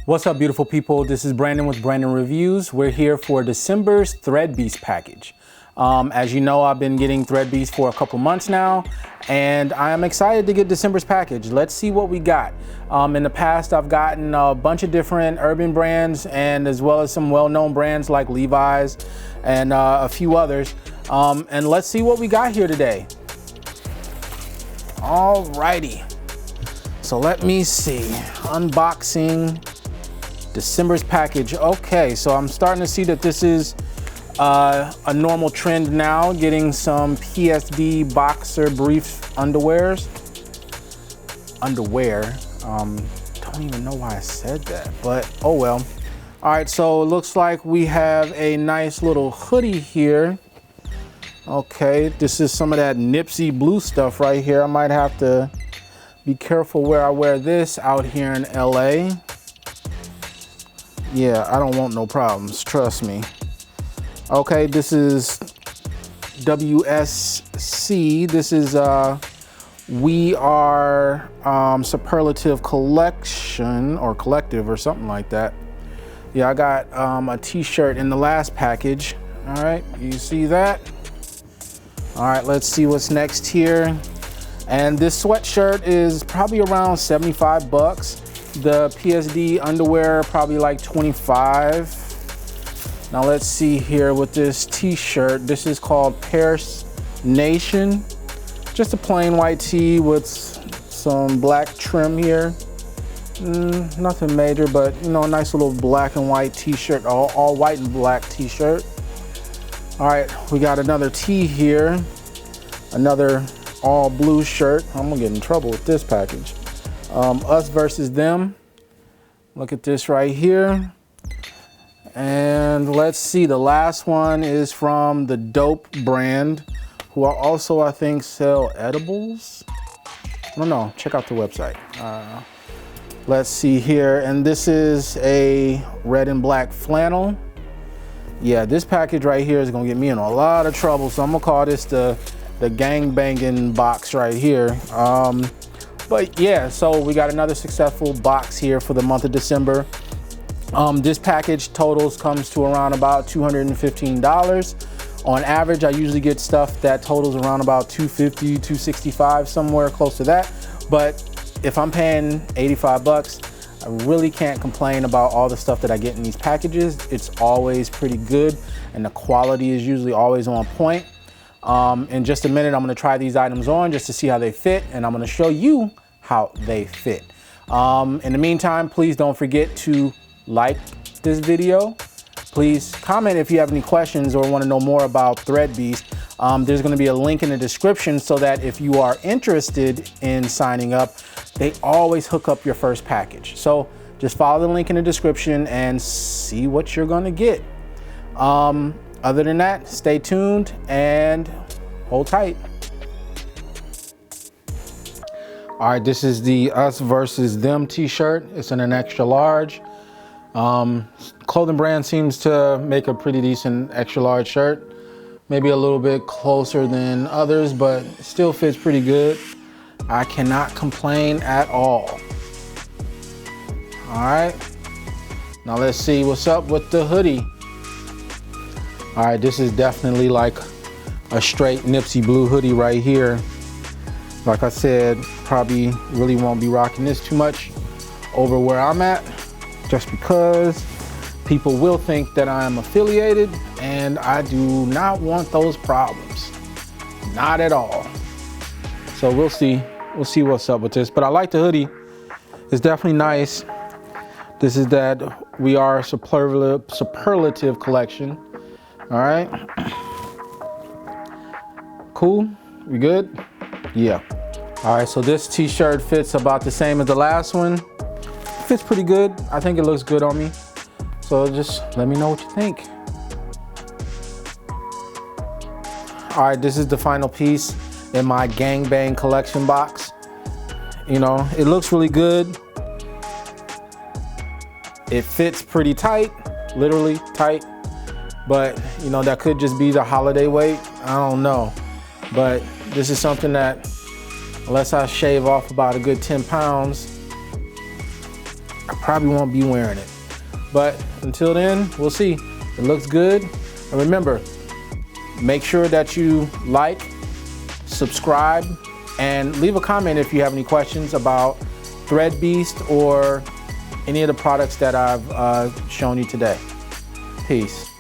What's up, beautiful people? This is Brandon with Brandon Reviews. We're here for December's Thread Beast package. As you know, I've been getting Thread Beast for a couple months now, and I am excited to get December's package. Let's see what we got. In the past, I've gotten a bunch of different urban brands, and as well as some well-known brands like Levi's and a few others. And let's see what we got here today. Alrighty. So let me see. Unboxing December's package. Okay, so I'm starting to see that this is a normal trend now, getting some PSD boxer brief underwear. Don't even know why I said that, but oh well. All right, so it looks like we have a nice little hoodie here. Okay, this is some of that Nipsey blue stuff right here. I might have to be careful where I wear this out here in LA. Yeah, I don't want no problems, trust me. Okay, this is WSC. This is We Are Superlative Collection or Collective or something like that. Yeah, I got a t-shirt in the last package. All right, you see that? All right, let's see what's next here. And this sweatshirt is probably around 75 bucks. The PSD underwear, probably like 25. Now let's see here with this t-shirt. This is called Paris Nation. Just a plain white tee with some black trim here. Nothing major, but you know, a nice little black and white t-shirt, all white and black t-shirt. All right, we got another tee here. Another all blue shirt. I'm gonna get in trouble with this package. Us versus them. Look at this right here. And let's see, the last one is from the Dope brand, who are also, I think, sell edibles. I don't know, check out the website. Let's see here, and this is a red and black flannel. Yeah, this package right here is gonna get me in a lot of trouble, so I'm gonna call this the gang banging box right here. But yeah, so we got another successful box here for the month of December. This package comes to around about $215. On average, I usually get stuff that totals around about $250, $265, somewhere close to that. But if I'm paying 85 bucks, I really can't complain about all the stuff that I get in these packages. It's always pretty good, and the quality is usually always on point. In just a minute, I'm gonna try these items on just to see how they fit, and I'm gonna show you how they fit. In the meantime, please don't forget to like this video. Please comment if you have any questions or wanna know more about Thread Beast. There's gonna be a link in the description so that if you are interested in signing up, they always hook up your first package. So just follow the link in the description and see what you're gonna get. Other than that, stay tuned and hold tight. All right, this is the Us versus Them t-shirt. It's in an extra large. Clothing brand seems to make a pretty decent extra large shirt. Maybe a little bit closer than others, but still fits pretty good. I cannot complain at all. All right, now let's see what's up with the hoodie. All right, this is definitely like a straight Nipsey blue hoodie right here. Like I said, probably really won't be rocking this too much over where I'm at, just because people will think that I am affiliated, and I do not want those problems. Not at all. So we'll see what's up with this, but I like the hoodie. It's definitely nice. This is that We Are Superlative Collection. All right, cool, we good? Yeah. All right, so this t-shirt fits about the same as the last one. Fits pretty good. I think it looks good on me. So just let me know what you think. All right, this is the final piece in my gangbang collection box. You know, it looks really good. It fits pretty tight, literally tight. But you know, that could just be the holiday weight. I don't know. But this is something that, unless I shave off about a good 10 pounds, I probably won't be wearing it. But until then, we'll see. It looks good. And remember, make sure that you like, subscribe, and leave a comment if you have any questions about Thread Beast or any of the products that I've shown you today. Peace.